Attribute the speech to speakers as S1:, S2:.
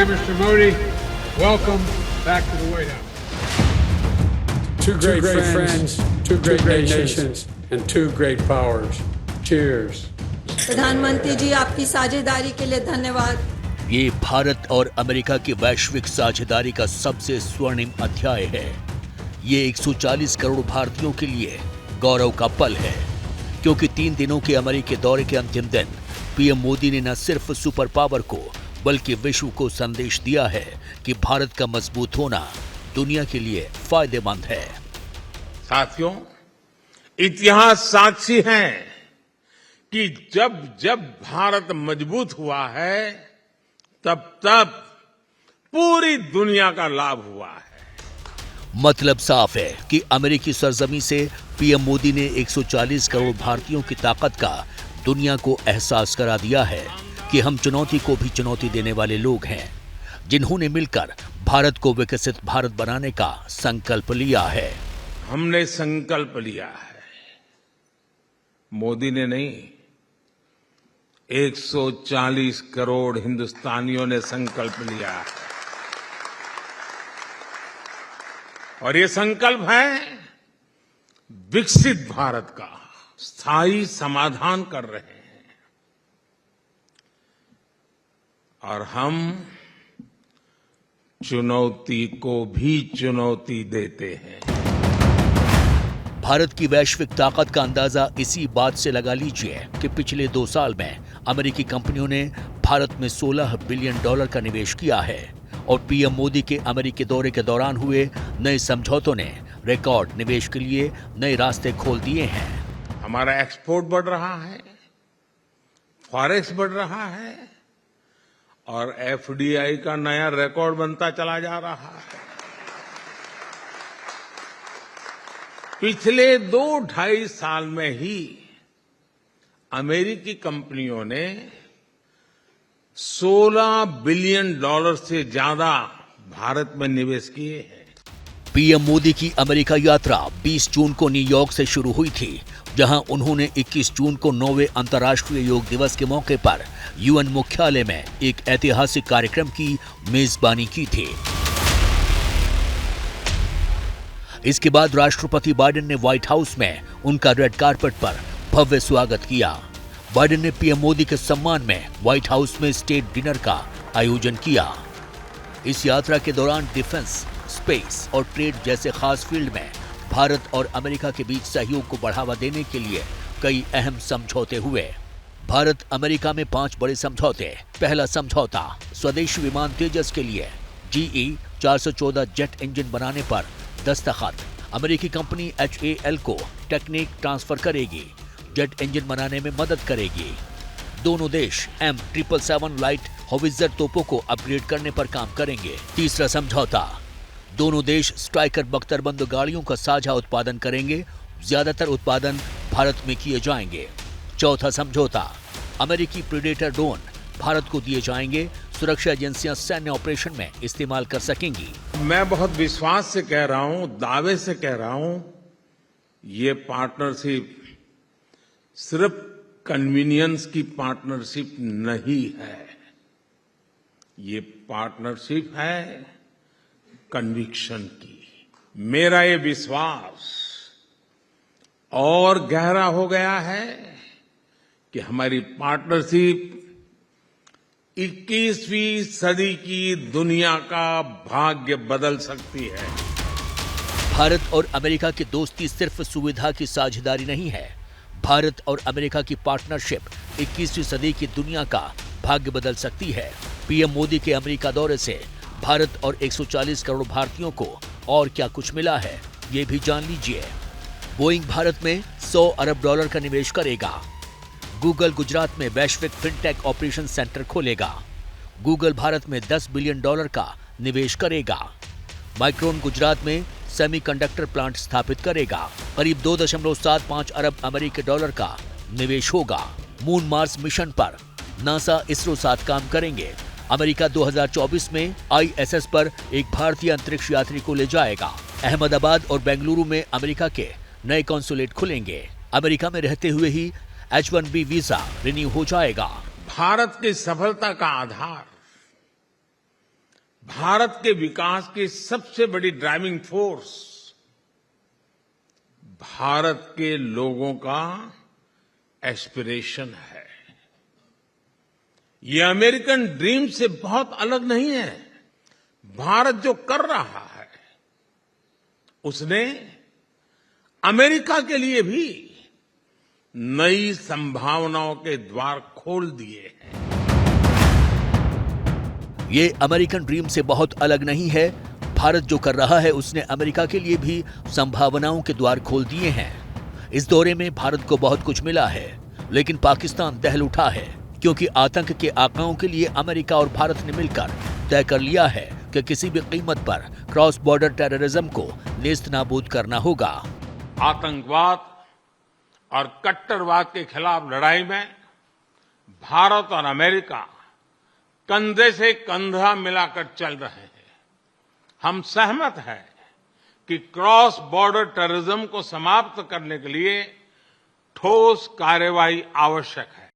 S1: Prime Minister Modi, welcome back to the White House.
S2: Two great friends, two great nations, and two great powers. Cheers.
S3: प्रधानमंत्री जी, आपकी साझेदारी के लिए धन्यवाद।
S4: ये भारत और अमेरिका की वैश्विक साझेदारी का सबसे स्वर्णिम अध्याय है। ये 140 करोड़ भारतीयों के लिए गौरव का पल है, क्योंकि 3 दिनों के अमेरिकी दौरे के अंतिम दिन पीएम मोदी ने न सिर्फ सुपर पावर को बल्कि विश्व को संदेश दिया है कि भारत का मजबूत होना दुनिया के लिए फायदेमंद है।
S5: साथियों, इतिहास साक्षी है कि जब जब भारत मजबूत हुआ है तब तब पूरी दुनिया का लाभ हुआ है।
S4: मतलब साफ है कि अमेरिकी सरजमी से पीएम मोदी ने 140 करोड़ भारतीयों की ताकत का दुनिया को एहसास करा दिया है कि हम चुनौती को भी चुनौती देने वाले लोग हैं, जिन्होंने मिलकर भारत को विकसित भारत बनाने का संकल्प लिया है।
S5: हमने संकल्प लिया है, मोदी ने नहीं, 140 करोड़ हिंदुस्तानियों ने संकल्प लिया है। और ये संकल्प है विकसित भारत का। स्थायी समाधान कर रहे हैं और हम चुनौती को भी चुनौती देते हैं।
S4: भारत की वैश्विक ताकत का अंदाजा इसी बात से लगा लीजिए कि पिछले 2 साल में अमेरिकी कंपनियों ने भारत में $16 बिलियन का निवेश किया है और पीएम मोदी के अमेरिकी दौरे के दौरान हुए नए समझौतों ने रिकॉर्ड निवेश के लिए नए रास्ते खोल दिए हैं।
S5: हमारा एक्सपोर्ट बढ़ रहा है, फॉरेक्स बढ़ रहा है और एफडीआई का नया रिकॉर्ड बनता चला जा रहा है। पिछले 2-2.5 साल में ही अमेरिकी कंपनियों ने $16 बिलियन से ज्यादा भारत में निवेश किए हैं।
S4: पीएम मोदी की अमेरिका यात्रा 20 जून को न्यूयॉर्क से शुरू हुई थी, जहां उन्होंने 21 जून को 9वें अंतर्राष्ट्रीय योग दिवस के मौके पर यूएन मुख्यालय में एक ऐतिहासिक कार्यक्रम की मेजबानी की थी। इसके बाद राष्ट्रपति बाइडेन ने व्हाइट हाउस में उनका रेड कार्पेट पर भव्य स्वागत किया। बाइडेन ने पीएम मोदी के सम्मान में व्हाइट हाउस में स्टेट डिनर का आयोजन किया। इस यात्रा के दौरान डिफेंस, स्पेस और ट्रेड जैसे खास फील्ड में भारत और अमेरिका के बीच सहयोग को बढ़ावा देने के लिए कई अहम समझौते हुए। भारत अमेरिका में 5 बड़े समझौते। पहला समझौता स्वदेशी विमान तेजस के लिए GE 414 जेट इंजन बनाने पर दस्तखत। अमेरिकी कंपनी HAL को टेक्निक ट्रांसफर करेगी, जेट इंजन बनाने में मदद करेगी। दोनों देश M777 लाइट होवित्जर तोपों को अपग्रेड करने पर काम करेंगे। तीसरा समझौता, दोनों देश स्ट्राइकर बख्तरबंद गाड़ियों का साझा उत्पादन करेंगे। ज्यादातर उत्पादन भारत में किए जाएंगे। चौथा समझौता, अमेरिकी प्रीडेटर ड्रोन भारत को दिए जाएंगे। सुरक्षा एजेंसियां सैन्य ऑपरेशन में इस्तेमाल कर सकेंगी।
S5: मैं बहुत विश्वास से कह रहा हूं, दावे से कह रहा हूं, ये पार्टनरशिप सिर्फ कन्वीनियंस की पार्टनरशिप नहीं है, ये पार्टनरशिप है कन्विक्शन की। मेरा ये विश्वास और गहरा हो गया है कि हमारी पार्टनरशिप 21वीं सदी की दुनिया का भाग्य बदल सकती है।
S4: भारत और अमेरिका की दोस्ती सिर्फ सुविधा की साझेदारी नहीं है। भारत और अमेरिका की पार्टनरशिप 21वीं सदी की दुनिया का भाग्य बदल सकती है। पीएम मोदी के अमेरिका दौरे से भारत और 140 करोड़ भारतीयों को और क्या कुछ मिला है, ये भी जान लीजिए। बोइंग भारत में $100 अरब का निवेश करेगा। गूगल गुजरात में वैश्विक फिनटेक ऑपरेशन सेंटर खोलेगा। गूगल भारत में $10 बिलियन का निवेश करेगा। माइक्रोन गुजरात में सेमीकंडक्टर प्लांट स्थापित करेगा। करीब 2.75 अरब अमेरिकी डॉलर का निवेश होगा। मून मार्स मिशन पर नासा इसरो साथ काम करेंगे। अमेरिका 2024 में ISS पर एक भारतीय अंतरिक्ष यात्री को ले जाएगा। अहमदाबाद और बेंगलुरु में अमेरिका के नए कॉन्सुलेट खुलेंगे। अमेरिका में रहते हुए ही H-1B वीजा रिन्यू हो जाएगा।
S5: भारत की सफलता का आधार भारत के विकास की सबसे बड़ी ड्राइविंग फोर्स भारत के लोगों का एस्पिरेशन है। ये अमेरिकन ड्रीम से बहुत अलग नहीं है। भारत जो कर रहा है उसने अमेरिका के लिए भी नई संभावनाओं के द्वार खोल दिए हैं।
S4: ये अमेरिकन ड्रीम से बहुत अलग नहीं है। भारत जो कर रहा है उसने अमेरिका के लिए भी संभावनाओं के द्वार खोल दिए हैं। इस दौरे में भारत को बहुत कुछ मिला है, लेकिन पाकिस्तान दहल उठा है, क्योंकि आतंक के आकाओं के लिए अमेरिका और भारत ने मिलकर तय कर लिया है कि किसी भी कीमत पर क्रॉस बॉर्डर टेररिज्म को नेस्तनाबूद करना होगा।
S5: आतंकवाद और कट्टरवाद के खिलाफ लड़ाई में भारत और अमेरिका कंधे से कंधा मिलाकर चल रहे हैं। हम सहमत हैं कि क्रॉस बॉर्डर टेररिज्म को समाप्त करने के लिए ठोस कार्रवाई आवश्यक है।